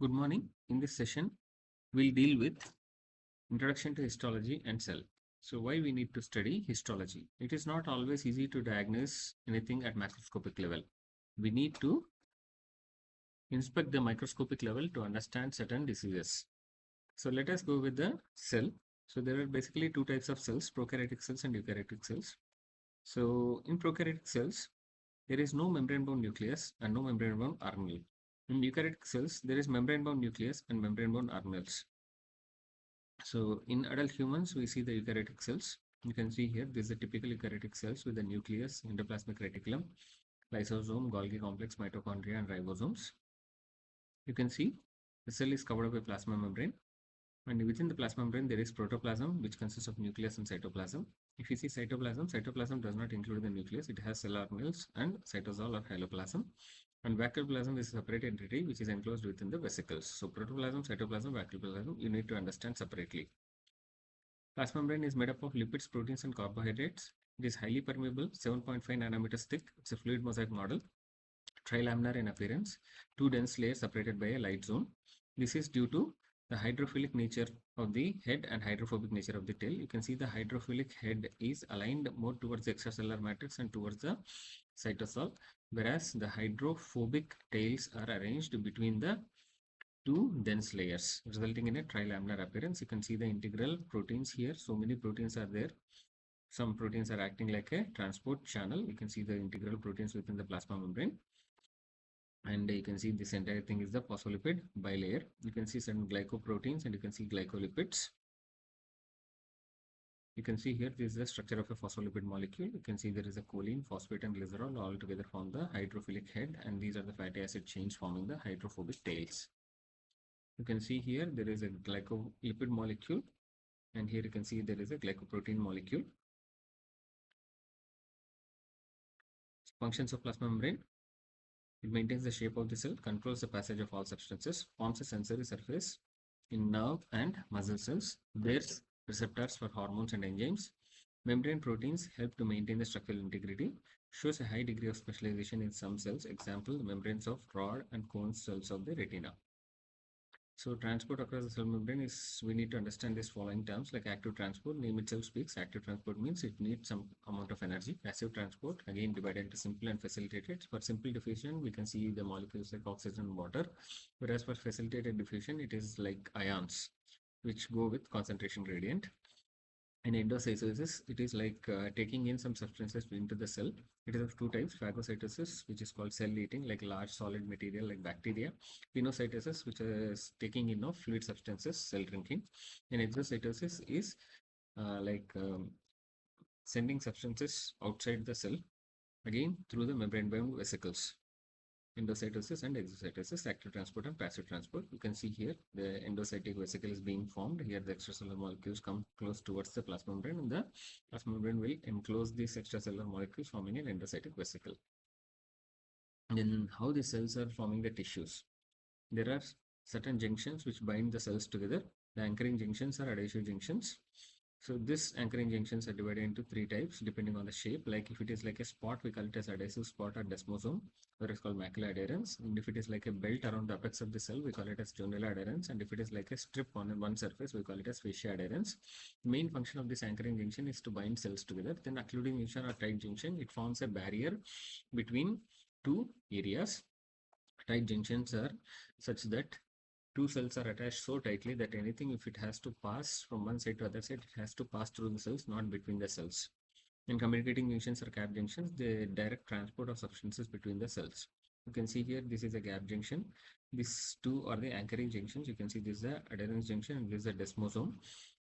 Good morning. In this session, we'll deal with introduction to histology and cell. So why we need to study histology? It is not always easy to diagnose anything at macroscopic level. We need to inspect the microscopic level to understand certain diseases. So let us go with the cell. So there are basically two types of cells, prokaryotic cells and eukaryotic cells. So in prokaryotic cells, there is no membrane-bound nucleus and no membrane-bound organelle. In eukaryotic cells, there is membrane-bound nucleus and membrane-bound organelles. So in adult humans, we see the eukaryotic cells. You can see here, this is a typical eukaryotic cells with the nucleus, endoplasmic reticulum, lysosome, Golgi complex, mitochondria, and ribosomes. You can see the cell is covered by plasma membrane, and within the plasma membrane, there is protoplasm, which consists of nucleus and cytoplasm. If you see cytoplasm, cytoplasm does not include the nucleus. It has cell organelles and cytosol or hyaloplasm. And vacuole plasm is a separate entity which is enclosed within the vesicles. So protoplasm, cytoplasm, vacuole plasm, you need to understand separately. Plasma membrane is made up of lipids, proteins, and carbohydrates. It is highly permeable, 7.5 nanometers thick. It's a fluid mosaic model, trilaminar in appearance, two dense layers separated by a light zone. This is due to the hydrophilic nature of the head and hydrophobic nature of the tail. You can see the hydrophilic head is aligned more towards the extracellular matrix and towards the cytosol, whereas the hydrophobic tails are arranged between the two dense layers, resulting in a trilaminar appearance. You can see the integral proteins here. So many proteins are there. Some proteins are acting like a transport channel. You can see the integral proteins within the plasma membrane. And you can see this entire thing is the phospholipid bilayer. You can see some glycoproteins and you can see glycolipids. You can see here this is the structure of a phospholipid molecule. You can see there is a choline, phosphate, and glycerol all together form the hydrophilic head, and these are the fatty acid chains forming the hydrophobic tails. You can see here there is a glycolipid molecule, and here you can see there is a glycoprotein molecule. Functions of plasma membrane: it maintains the shape of the cell, controls the passage of all substances, forms a sensory surface in nerve and muscle cells, bears receptors for hormones and enzymes. Membrane proteins help to maintain the structural integrity, shows a high degree of specialization in some cells, example, the membranes of rod and cone cells of the retina. So transport across the cell membrane is, we need to understand these following terms like active transport. Name itself speaks. Active transport means it needs some amount of energy. Passive transport, again divided into simple and facilitated. For simple diffusion, we can see the molecules like oxygen and water. Whereas for facilitated diffusion, it is like ions, which go with concentration gradient. In endocytosis, it is like taking in some substances into the cell. It is of two types: phagocytosis, which is called cell eating, like large solid material like bacteria; pinocytosis, which is taking in of fluid substances, cell drinking; and exocytosis is like sending substances outside the cell, again through the membrane-bound vesicles. Endocytosis and exocytosis, active transport and passive transport. You can see here the endocytic vesicle is being formed. Here the extracellular molecules come close towards the plasma membrane, and the plasma membrane will enclose these extracellular molecules, forming an endocytic vesicle. And then how the cells are forming the tissues. There are certain junctions which bind the cells together. The anchoring junctions are adhesive junctions. So this anchoring junctions are divided into three types depending on the shape. Like if it is like a spot, we call it as adhesive spot or desmosome, where it's called macular adherens. And if it is like a belt around the apex of the cell, we call it as jonular adherens. And if it is like a strip on one surface, we call it as fascia adherens. The main function of this anchoring junction is to bind cells together. Then occluding junction or tight junction, it forms a barrier between two areas. Tight junctions are such that two cells are attached so tightly that anything, if it has to pass from one side to other side, it has to pass through the cells, not between the cells. In communicating junctions or gap junctions, the direct transport of substances between the cells. You can see here, this is a gap junction. These two are the anchoring junctions. You can see this is the adherens junction and this is the desmosome,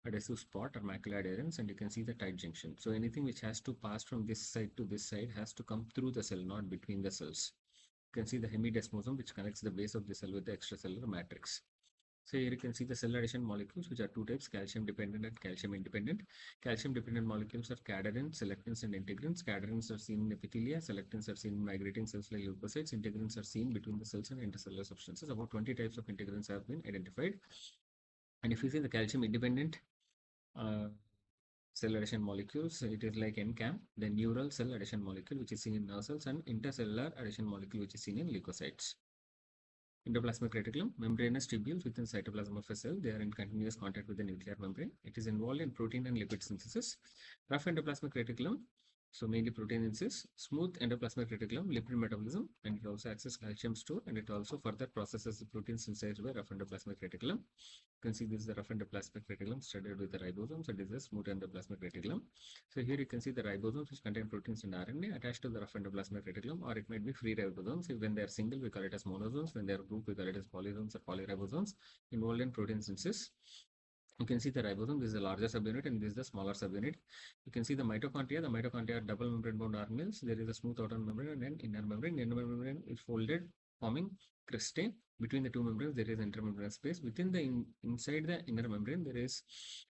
adhesive spot or macular adherens, and you can see the tight junction. So anything which has to pass from this side to this side has to come through the cell, not between the cells. You can see the hemidesmosome, which connects the base of the cell with the extracellular matrix. So here you can see the cell adhesion molecules, which are two types: calcium dependent and calcium independent. Calcium dependent molecules are cadherins, selectins, and integrins. Cadherins are seen in epithelia, selectins are seen in migrating cells like leukocytes, integrins are seen between the cells and intercellular substances. About 20 types of integrins have been identified. And if you see the calcium independent uh, cell adhesion molecules, it is like NCAM, the neural cell adhesion molecule, which is seen in nerve cells, and intercellular adhesion molecule, which is seen in leukocytes. Endoplasmic reticulum, membranous tubules within cytoplasm of a cell. They are in continuous contact with the nuclear membrane. It is involved in protein and lipid synthesis. Rough endoplasmic reticulum, so mainly protein synthesis. Smooth endoplasmic reticulum, lipid metabolism, and it also acts as calcium store, and it also further processes the protein synthesized by rough endoplasmic reticulum. You can see this is the rough endoplasmic reticulum studied with the ribosomes, and this is the smooth endoplasmic reticulum. So here you can see the ribosomes which contain proteins and RNA attached to the rough endoplasmic reticulum, or it might be free ribosomes. When they are single, we call it as monosomes. When they are group, we call it as polysomes or polyribosomes involved in protein synthesis. You can see the ribosome. This is the larger subunit and this is the smaller subunit. You can see the mitochondria. The mitochondria are double membrane bound organelles. There is a smooth outer membrane and an inner membrane. The inner membrane is folded, forming cristae. Between the two membranes, there is intermembranous space. Within the inside the inner membrane, there is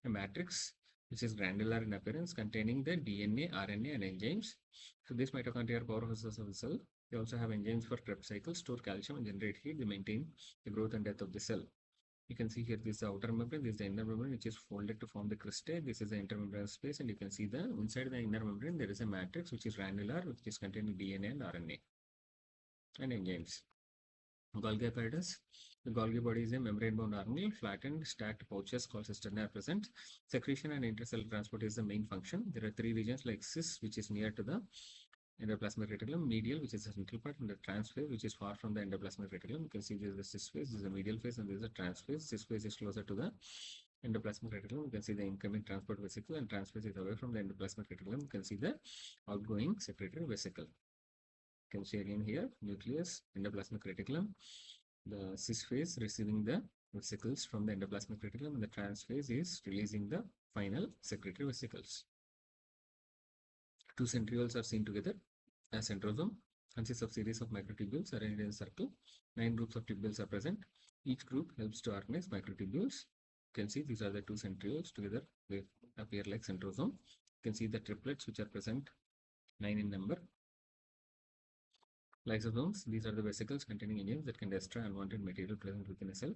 a matrix which is granular in appearance, containing the DNA, RNA, and enzymes. So these mitochondria are powerhouses of the cell. They also have enzymes for Krebs cycle, store calcium, and generate heat. They maintain the growth and death of the cell. You can see here this is the outer membrane, this is the inner membrane which is folded to form the cristae. This is the intermembranous space, and you can see the inside the inner membrane there is a matrix which is granular, which is containing DNA and RNA and enzymes. Golgi apparatus. The Golgi body is a membrane-bound organelle. Flattened, stacked pouches called cisternae are present. Secretion and intercellular transport is the main function. There are three regions like cis, which is near to the endoplasmic reticulum, medial, which is the central part, and the trans phase, which is far from the endoplasmic reticulum. You can see this is the cis phase, this is the medial phase, and this is the trans phase. Cis phase is closer to the endoplasmic reticulum. You can see the incoming transport vesicle, and trans phase is away from the endoplasmic reticulum. You can see the outgoing secretory vesicle. You can see again here nucleus, endoplasmic reticulum, the cis phase receiving the vesicles from the endoplasmic reticulum, and the trans phase is releasing the final secretory vesicles. Two centrioles are seen together. A centrosome consists of series of microtubules arranged in a circle. 9 groups of tubules are present. Each group helps to organize microtubules. You can see these are the two centrioles together. They appear like centrosome. You can see the triplets which are present, 9 in number. Lysosomes, these are the vesicles containing enzymes that can destroy unwanted material present within a cell.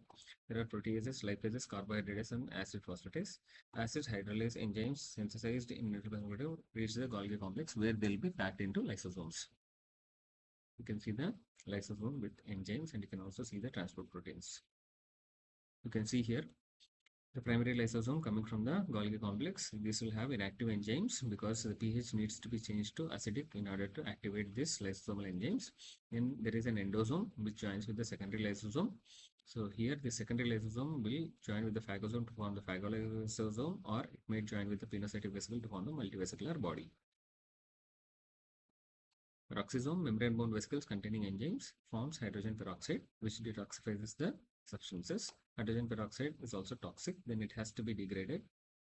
There are proteases, lipases, carbohydrates, and acid phosphatase. Acid hydrolase enzymes synthesized in nitrogen reach the Golgi complex where they'll be packed into lysosomes. You can see the lysosome with enzymes, and you can also see the transport proteins. You can see here the primary lysosome coming from the Golgi complex. This will have inactive enzymes because the pH needs to be changed to acidic in order to activate this lysosomal enzymes. And there is an endosome which joins with the secondary lysosome. So here the secondary lysosome will join with the phagosome to form the phagolysosome, or it may join with the pinocytic vesicle to form the multivesicular body. Peroxisome, membrane-bound vesicles containing enzymes, forms hydrogen peroxide, which detoxifies the substances. Hydrogen peroxide is also toxic, then it has to be degraded.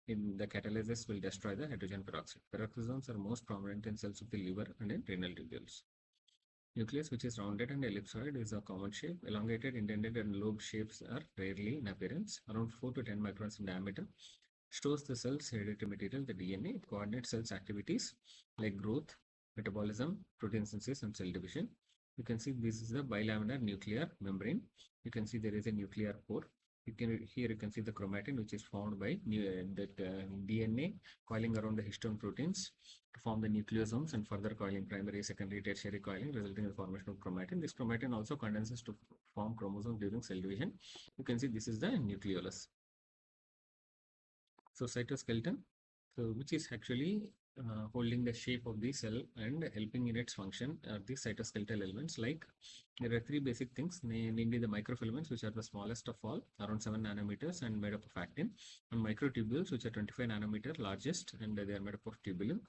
In the catalysis will destroy the hydrogen peroxide. Peroxisomes are most prominent in cells of the liver and in renal tubules. Nucleus, which is rounded and ellipsoid, is a common shape. Elongated, indented, and lobed shapes are rarely in appearance, around 4 to 10 microns in diameter. Stores the cell's hereditary material, the DNA. It coordinates cells' activities like growth, metabolism, protein synthesis, and cell division. You can see this is the bilaminar nuclear membrane. You can see there is a nuclear pore. Here you can see the chromatin, which is formed by DNA coiling around the histone proteins to form the nucleosomes, and further coiling, primary, secondary, tertiary coiling, resulting in the formation of chromatin. This chromatin also condenses to form chromosomes during cell division. You can see this is the nucleolus. So cytoskeleton, which is actually holding the shape of the cell and helping in its function, are the cytoskeletal elements. Like there are three basic things, namely the microfilaments, which are the smallest of all, around 7 nanometers and made up of actin, and microtubules, which are 25 nanometer largest, and they are made up of tubulin,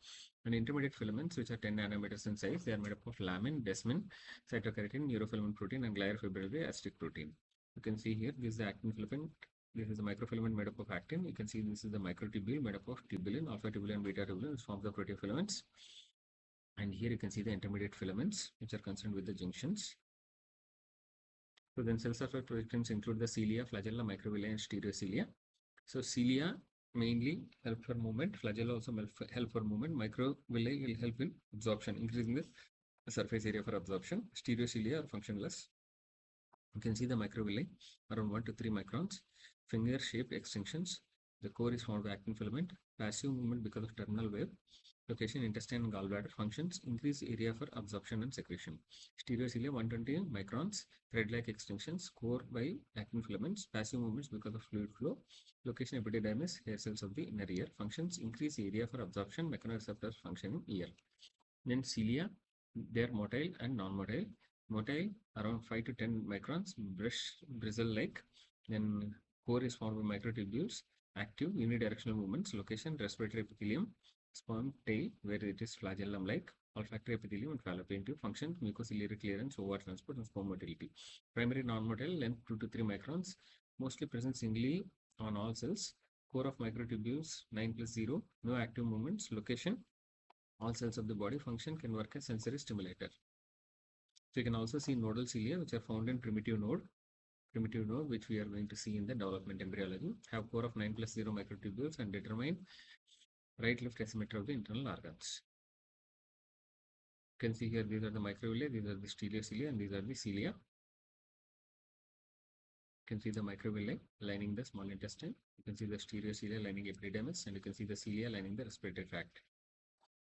and intermediate filaments, which are 10 nanometers in size. They are made up of lamin, desmin, cytokeratin, neurofilament protein, and glial fibrillary acidic protein. You can see here this is the actin filament. This is a microfilament made up of actin. You can see this is the microtubule made up of tubulin, alpha tubulin, and beta tubulin. This forms the proteofilaments. And here you can see the intermediate filaments, which are concerned with the junctions. So then cell surface proteins include the cilia, flagella, microvilli, and stereocilia. So cilia mainly help for movement. Flagella also help for movement. Microvilli will help in absorption, increasing the surface area for absorption. Stereocilia are functionless. You can see the microvilli around 1 to 3 microns. Finger-shaped extinctions. The core is formed by actin filament. Passive movement because of terminal wave. Location, intestine and gallbladder. Functions, increase area for absorption and secretion. Stereocilia 120 microns, thread-like extensions, core by actin filaments, passive movements because of fluid flow. Location, epididymis, hair cells of the inner ear. Functions, increase area for absorption, mechanoreceptors function in ear. Then cilia, they are motile and non-motile. Motile around 5 to 10 microns, bristle-like. Then core is formed by microtubules, active unidirectional movements. Location, respiratory epithelium, sperm tail where it is flagellum-like, olfactory epithelium and fallopian tube. Function, mucociliary clearance, OR transport and sperm motility. Primary non-motile, length 2 to 3 microns, mostly present singly on all cells. Core of microtubules 9+0, no active movements. Location, all cells of the body. Function, can work as sensory stimulator. So you can also see nodal cilia which are found in primitive node which we are going to see in the development embryology, have core of 9+0 microtubules and determine right left asymmetry of the internal organs. You can see here these are the microvilli, these are the stereocilia and these are the cilia. You can see the microvilli lining the small intestine, you can see the stereocilia lining epididymis, and you can see the cilia lining the respiratory tract.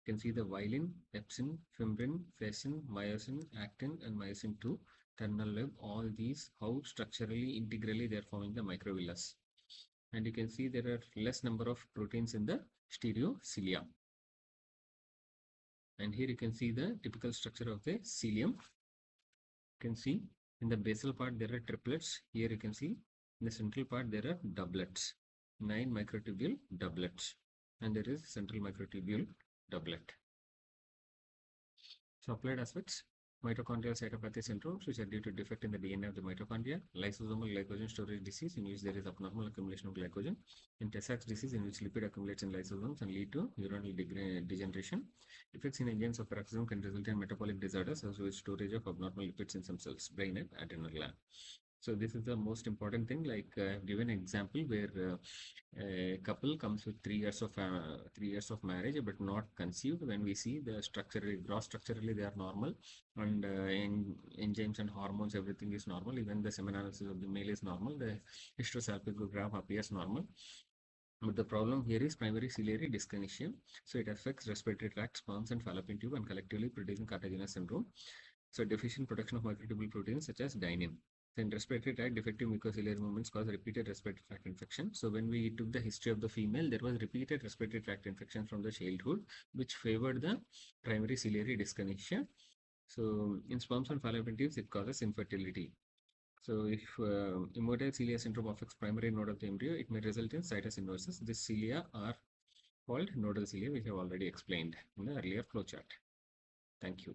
You can see the vilin, epsin, fibrin, facin, myosin, actin, and myosin 2, terminal lobe, all these, how structurally, integrally they are forming the microvillus. And you can see there are less number of proteins in the stereocilia. And here you can see the typical structure of the cilium. You can see in the basal part there are triplets. Here you can see in the central part there are doublets. 9 microtubule doublets. And there is central microtubule doublet. So applied aspects, mitochondrial cytopathy syndromes which are due to defect in the DNA of the mitochondria, lysosomal glycogen storage disease in which there is abnormal accumulation of glycogen, and Tay-Sachs disease in which lipid accumulates in lysosomes and lead to neuronal degeneration. Defects in enzymes of peroxisome can result in metabolic disorders as well as storage of abnormal lipids in some cells, brain and adrenal gland. So this is the most important thing. Like I've given an example where a couple comes with 3 years of marriage but not conceived. When we see the structurally, gross structurally they are normal, and enzymes and hormones, everything is normal. Even the semen analysis of the male is normal. The hysterosalpingogram appears normal. But the problem here is primary ciliary dyskinesia. So it affects respiratory tract, sperms and fallopian tube and collectively producing cartilaginous syndrome. So deficient production of microtubule proteins such as dynein. In respiratory tract, defective mucociliary movements cause repeated respiratory tract infection. So when we took the history of the female, there was repeated respiratory tract infection from the childhood, which favored the primary ciliary dyskinesia. So in sperms and fallopian tubes, it causes infertility. So if immotile cilia syndrome affects primary node of the embryo, it may result in situs inversus. These cilia are called nodal cilia, which I have already explained in the earlier flowchart. Thank you.